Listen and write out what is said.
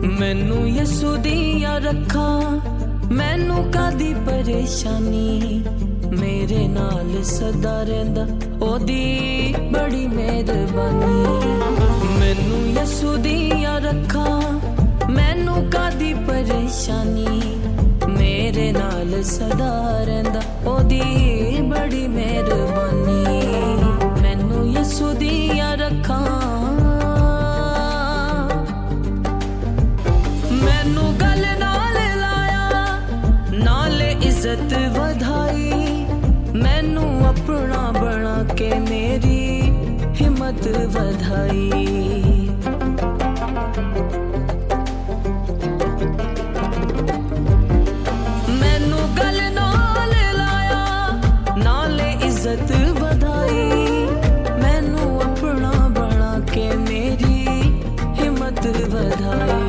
मैनू यसू दियां रखां मैनू कादी परेशानी, मेरे नाल सदा रहिंदा ओदी बड़ी मेहरबानी। मैनू यसू दियां रखां मैनू कादी परेशानी, मेरे नाल सदा रहिंदा ओदी बड़ी मेहरबानी। मैनू यसू दियां रखां मैनू गल ना